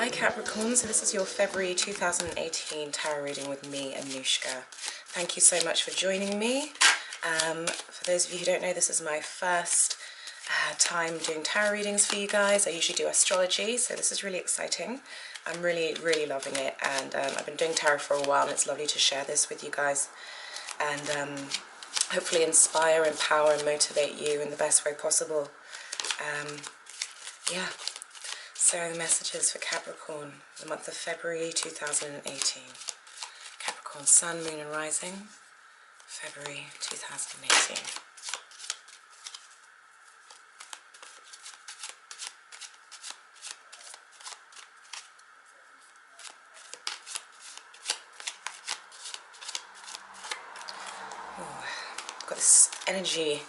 Hi Capricorn, so this is your February 2018 tarot reading with me, Anushka. Thank you so much for joining me. For those of you who don't know, this is my first time doing tarot readings for you guys. I usually do astrology, so this is really exciting. I'm really loving it, and I've been doing tarot for a while, and it's lovely to share this with you guys and hopefully inspire, empower and motivate you in the best way possible. Yeah. So the messages for Capricorn, the month of February 2018. Capricorn Sun, Moon and Rising, February 2018. Ooh, I've got this energy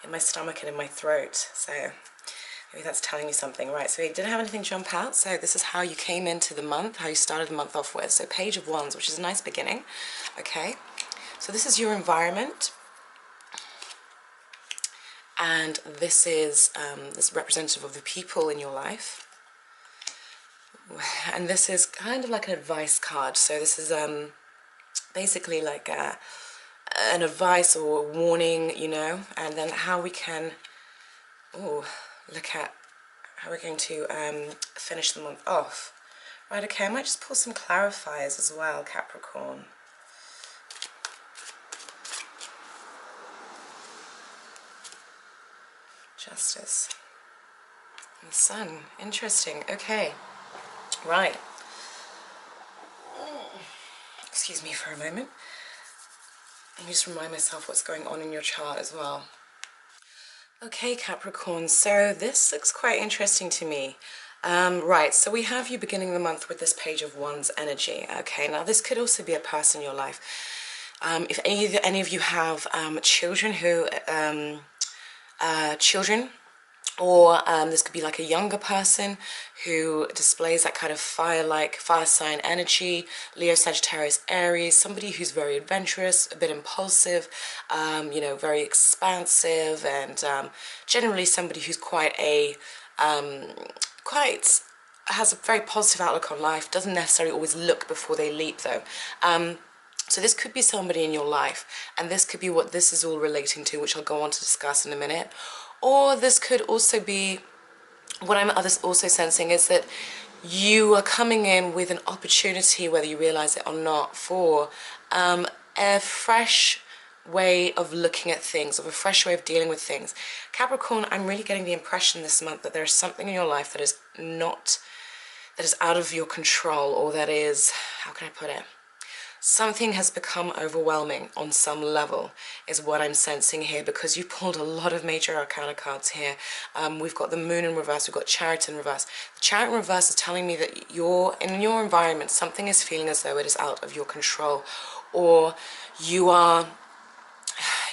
in my stomach and in my throat, so maybe that's telling me something. Right, so we didn't have anything jump out, so this is how you came into the month, how you started the month off with. So Page of Wands, which is a nice beginning. Okay, so this is your environment, and this is representative of the people in your life, and this is kind of like an advice card. So this is basically like an advice or a warning, you know, and then how we can look at how we're going to finish the month off. Right, okay, I might just pull some clarifiers as well, Capricorn. Justice. And the Sun. Interesting. Okay. Right. Excuse me for a moment. Let me just remind myself what's going on in your chart as well. Okay, Capricorn, so this looks quite interesting to me. Right, so we have you beginning the month with this Page of Wands energy. Okay, now this could also be a person in your life. If any of you have children or this could be like a younger person who displays that kind of fire sign energy, Leo, Sagittarius, Aries, somebody who's very adventurous, a bit impulsive, you know, very expansive, and generally somebody who's quite has a very positive outlook on life, doesn't necessarily always look before they leap though. So this could be somebody in your life, and this could be what this is all relating to, which I'll go on to discuss in a minute. Or this could also be, what I'm also sensing is that you are coming in with an opportunity, whether you realize it or not, for a fresh way of looking at things, of a fresh way of dealing with things. Capricorn, I'm really getting the impression this month that there is something in your life that is out of your control, or that is, how can I put it? Something has become overwhelming on some level, is what I'm sensing here, because you pulled a lot of major arcana cards here. We've got the Moon in reverse, we've got Chariot in reverse. The Chariot in reverse is telling me that in your environment, something is feeling as though it is out of your control, or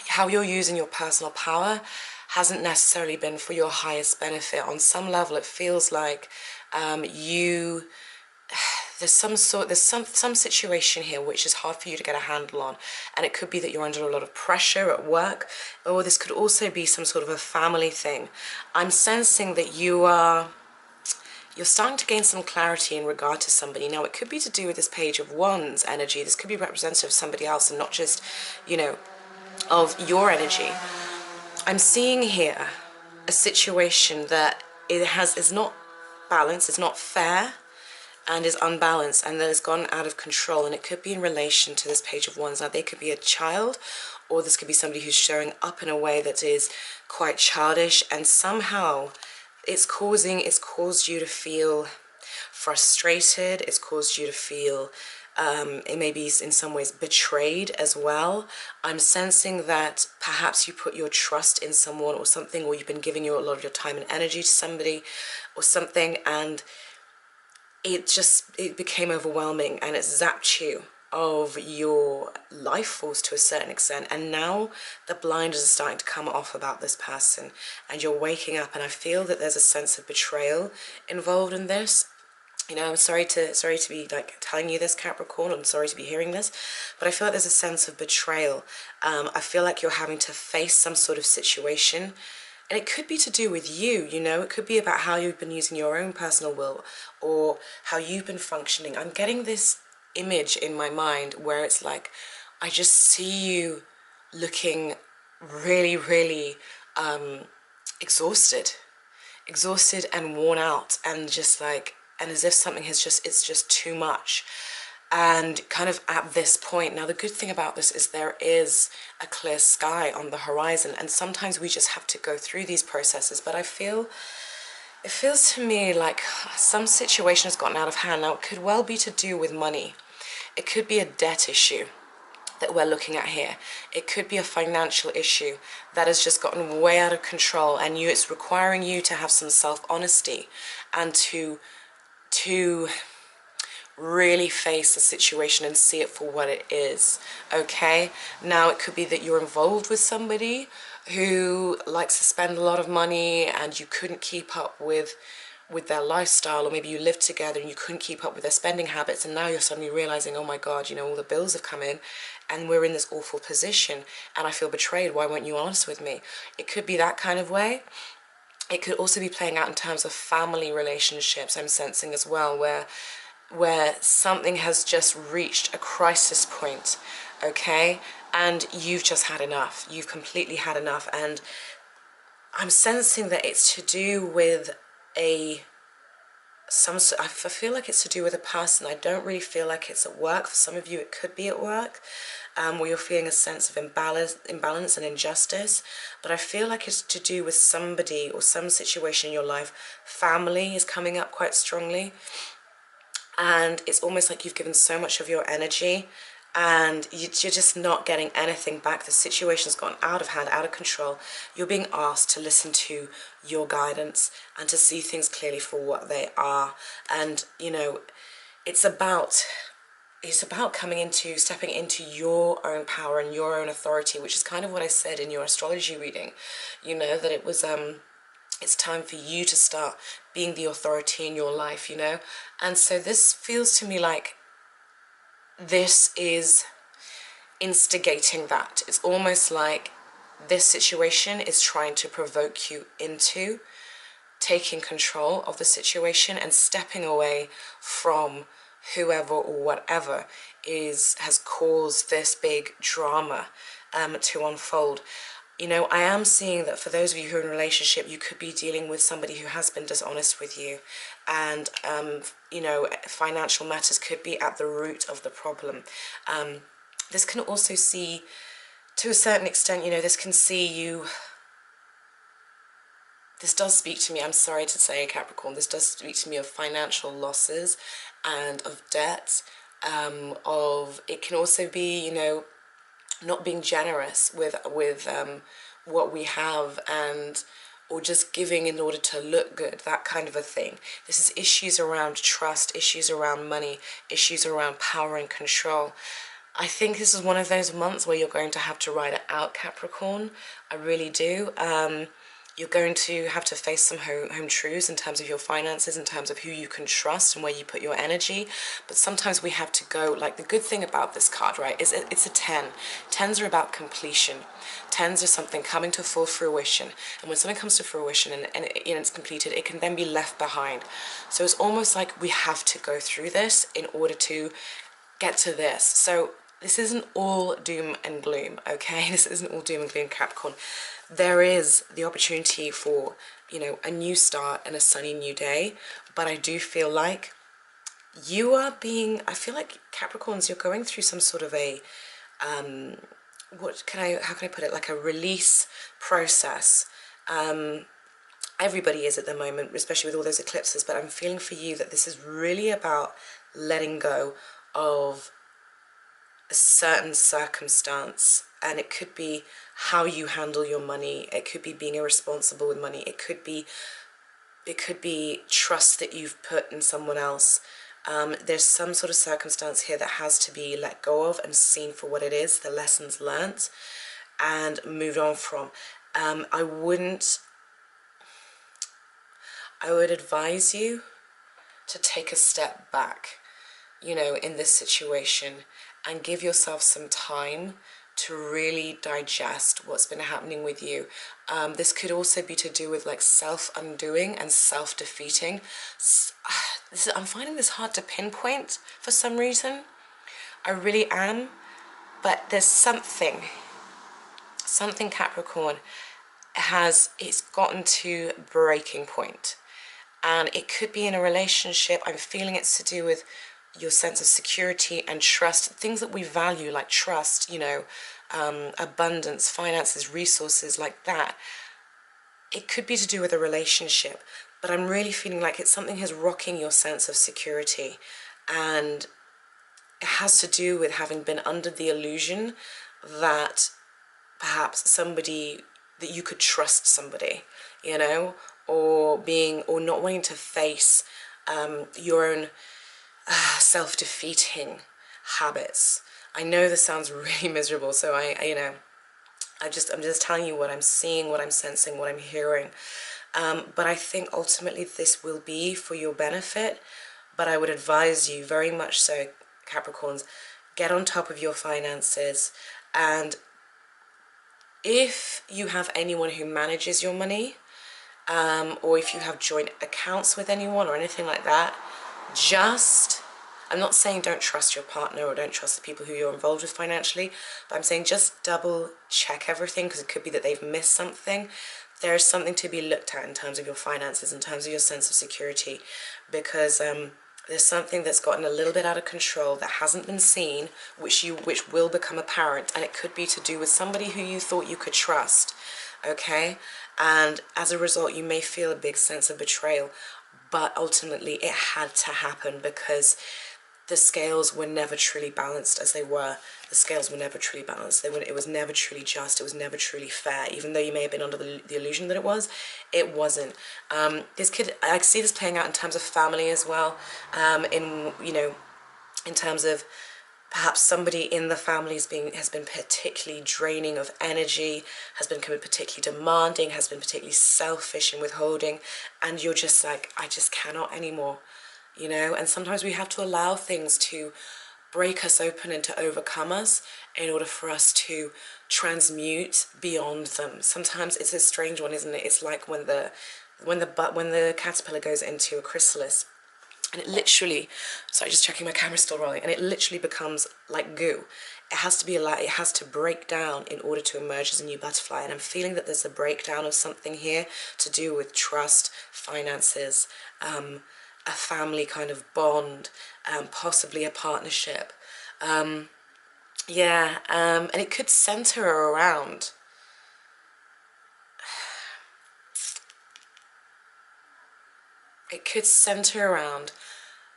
how you're using your personal power hasn't necessarily been for your highest benefit. On some level, it feels like there's some situation here which is hard for you to get a handle on, and it could be that you're under a lot of pressure at work, or this could also be some sort of a family thing. I'm sensing that you're starting to gain some clarity in regard to somebody. Now, it could be to do with this Page of Wands energy. This could be representative of somebody else and not just, you know, of your energy. I'm seeing here a situation that is not balanced, it's not fair, and is unbalanced, and that has gone out of control. And it could be in relation to this Page of Wands. Now, they could be a child, or this could be somebody who's showing up in a way that is quite childish, and somehow it's caused you to feel frustrated. It's caused you to feel it may be in some ways betrayed as well. I'm sensing that perhaps you put your trust in someone or something, or you've been giving a lot of your time and energy to somebody or something, and it became overwhelming, and it zapped you of your life force to a certain extent. And now the blinders are starting to come off about this person, and you're waking up, and I feel that there's a sense of betrayal involved in this. You know, I'm sorry to be like telling you this, Capricorn. I'm sorry to be hearing this, but I feel like there's a sense of betrayal. I feel like you're having to face some sort of situation And it could be to do with you, you know, it could be about how you've been using your own personal will or how you've been functioning. I'm getting this image in my mind where it's like, I just see you looking really, really exhausted and worn out, and just like, and as if something has just, it's just too much. And kind of at this point, now the good thing about this is there is a clear sky on the horizon, and sometimes we just have to go through these processes. But I feel, it feels to me like some situation has gotten out of hand. Now it could well be to do with money. It could be a debt issue that we're looking at here. It could be a financial issue that has just gotten way out of control, and it's requiring you to have some self-honesty and to really face the situation and see it for what it is, okay? Now it could be that you're involved with somebody who likes to spend a lot of money and you couldn't keep up with their lifestyle, or maybe you lived together and you couldn't keep up with their spending habits, and now you're suddenly realizing, oh my God, you know, all the bills have come in and we're in this awful position and I feel betrayed. Why weren't you honest with me? It could be that kind of way. It could also be playing out in terms of family relationships, I'm sensing as well, where something has just reached a crisis point, okay? And you've just had enough. You've completely had enough. And I'm sensing that it's to do with I feel like it's to do with a person. I don't really feel like it's at work. For some of you, it could be at work, where you're feeling a sense of imbalance and injustice. But I feel like it's to do with somebody or some situation in your life. Family is coming up quite strongly. And it's almost like you've given so much of your energy and you're just not getting anything back. The situation's gone out of hand, out of control. You're being asked to listen to your guidance and to see things clearly for what they are. And, you know, it's about stepping into your own power and your own authority, which is kind of what I said in your astrology reading, you know, that it was, it's time for you to start being the authority in your life, you know? And so this feels to me like this is instigating that. It's almost like this situation is trying to provoke you into taking control of the situation and stepping away from whoever or whatever has caused this big drama to unfold. You know, I am seeing that for those of you who are in a relationship, you could be dealing with somebody who has been dishonest with you. And, you know, financial matters could be at the root of the problem. This can also see, to a certain extent, you know, this can see you... This does speak to me, I'm sorry to say, Capricorn, this does speak to me of financial losses and of debt. It can also be, you know, not being generous with what we have, and or just giving in order to look good, that kind of a thing. This is issues around trust, issues around money, issues around power and control. I think this is one of those months where you're going to have to ride it out, Capricorn. I really do. You're going to have to face some home truths in terms of your finances, in terms of who you can trust and where you put your energy. But sometimes we have to go, like the good thing about this card, right, is it's a 10. 10s are about completion. 10s are something coming to full fruition. And when something comes to fruition and it's completed, it can then be left behind. So it's almost like we have to go through this in order to get to this. So this isn't all doom and gloom, okay? This isn't all doom and gloom, Capricorn. There is the opportunity for, you know, a new start and a sunny new day. But I do feel like you are being, I feel like Capricorns, you're going through some sort of a, how can I put it, like a release process. Everybody is at the moment, especially with all those eclipses, but I'm feeling for you that this is really about letting go of a certain circumstance. And it could be how you handle your money. It could be being irresponsible with money. It could be trust that you've put in someone else. There's some sort of circumstance here that has to be let go of and seen for what it is, the lessons learnt, and moved on from. I would advise you to take a step back, you know, in this situation, and give yourself some time to really digest what's been happening with you. This could also be to do with like self-undoing and self-defeating. I'm finding this hard to pinpoint for some reason. I really am. But there's something Capricorn it's gotten to breaking point. And it could be in a relationship. I'm feeling it's to do with your sense of security and trust, things that we value, like trust, you know, abundance, finances, resources, like that. It could be to do with a relationship, but I'm really feeling like it's something that's rocking your sense of security, and it has to do with having been under the illusion that perhaps that you could trust somebody, you know, or not wanting to face your own self-defeating habits. I know this sounds really miserable, so I'm just telling you what I'm seeing, what I'm sensing, what I'm hearing. But I think ultimately this will be for your benefit. But I would advise you very much so, Capricorns, get on top of your finances. And if you have anyone who manages your money, or if you have joint accounts with anyone or anything like that, I'm not saying don't trust your partner or don't trust the people who you're involved with financially, but I'm saying just double check everything, because it could be that they've missed something. There's something to be looked at in terms of your finances, in terms of your sense of security, because there's something that's gotten a little bit out of control that hasn't been seen, which will become apparent, and it could be to do with somebody who you thought you could trust, okay? And as a result, you may feel a big sense of betrayal, but ultimately it had to happen because the scales were never truly balanced as they were. The scales were never truly balanced. It was never truly just. It was never truly fair. Even though you may have been under the illusion that it wasn't. I see this playing out in terms of family as well. In terms of perhaps somebody in the family has been particularly draining of energy, has been particularly demanding, has been particularly selfish and withholding, and you're just like, I just cannot anymore, you know? And sometimes we have to allow things to break us open and to overcome us in order for us to transmute beyond them. Sometimes it's a strange one, isn't it? It's like when the caterpillar goes into a chrysalis, and it literally, sorry, just checking my camera's still rolling, and it literally becomes like goo. It has to break down in order to emerge as a new butterfly. And I'm feeling that there's a breakdown of something here to do with trust, finances, a family kind of bond, possibly a partnership. And it could center around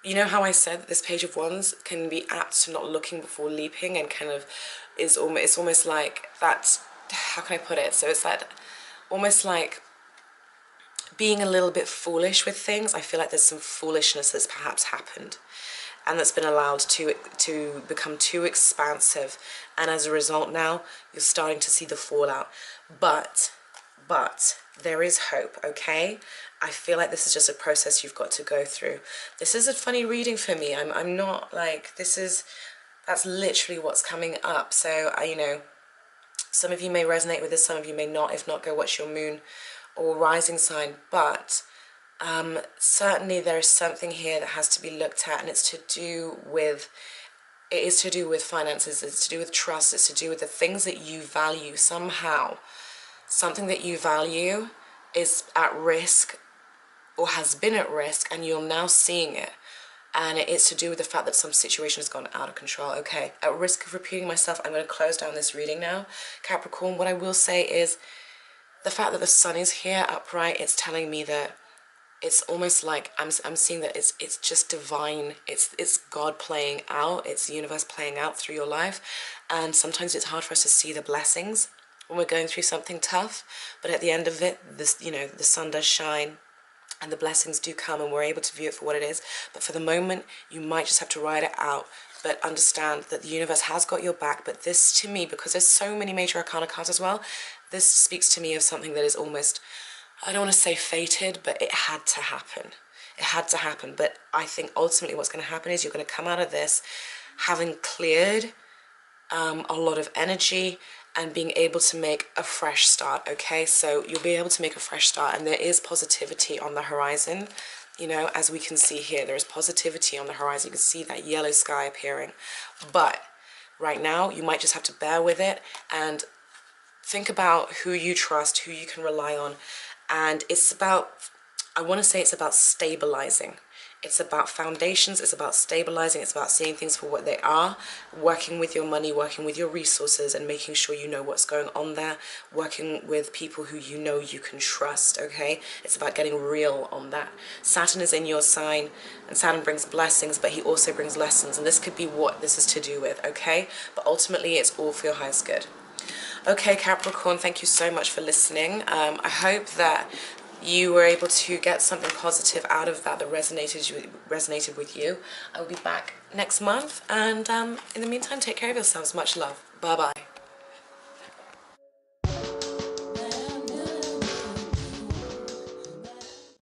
you know how I said that this Page of Wands can be apt to not looking before leaping, and kind of it's almost like that, how can I put it? So it's that almost like being a little bit foolish with things. I feel like there's some foolishness that's perhaps happened, and that's been allowed to become too expansive, and as a result now you're starting to see the fallout. But there is hope, okay? I feel like this is just a process you've got to go through. This is a funny reading for me. I'm not like, that's literally what's coming up. So, some of you may resonate with this, some of you may not. If not, go watch your moon or rising sign. But certainly there is something here that has to be looked at, and it is to do with finances, it's to do with trust, it's to do with the things that you value somehow. Something that you value is at risk or has been at risk, and you're now seeing it. And it's to do with the fact that some situation has gone out of control. Okay, at risk of repeating myself, I'm going to close down this reading now. Capricorn, what I will say is the fact that the sun is here upright, it's telling me that it's almost like I'm seeing that it's just divine. It's God playing out. It's the universe playing out through your life. And sometimes it's hard for us to see the blessings when we're going through something tough, but at the end of it, the sun does shine and the blessings do come, and we're able to view it for what it is. But for the moment, you might just have to ride it out, but understand that the universe has got your back. But this, to me, because there's so many major arcana cards as well, this speaks to me of something that is almost, I don't want to say fated, but it had to happen. It had to happen. But I think ultimately what's going to happen is you're going to come out of this having cleared a lot of energy, and being able to make a fresh start, okay? So you'll be able to make a fresh start, and there is positivity on the horizon. You know, as we can see here, there is positivity on the horizon. You can see that yellow sky appearing. But right now, you might just have to bear with it and think about who you trust, who you can rely on. And it's about, I want to say it's about stabilizing. It's about foundations, it's about stabilizing, it's about seeing things for what they are, working with your money, working with your resources, and making sure you know what's going on there, working with people who you know you can trust, okay? It's about getting real on that. Saturn is in your sign, and Saturn brings blessings, but he also brings lessons, and this could be what this is to do with, okay? But ultimately, it's all for your highest good. Okay, Capricorn, thank you so much for listening. I hope that you were able to get something positive out of that resonated with you. I will be back next month, and in the meantime, take care of yourselves. Much love. Bye-bye.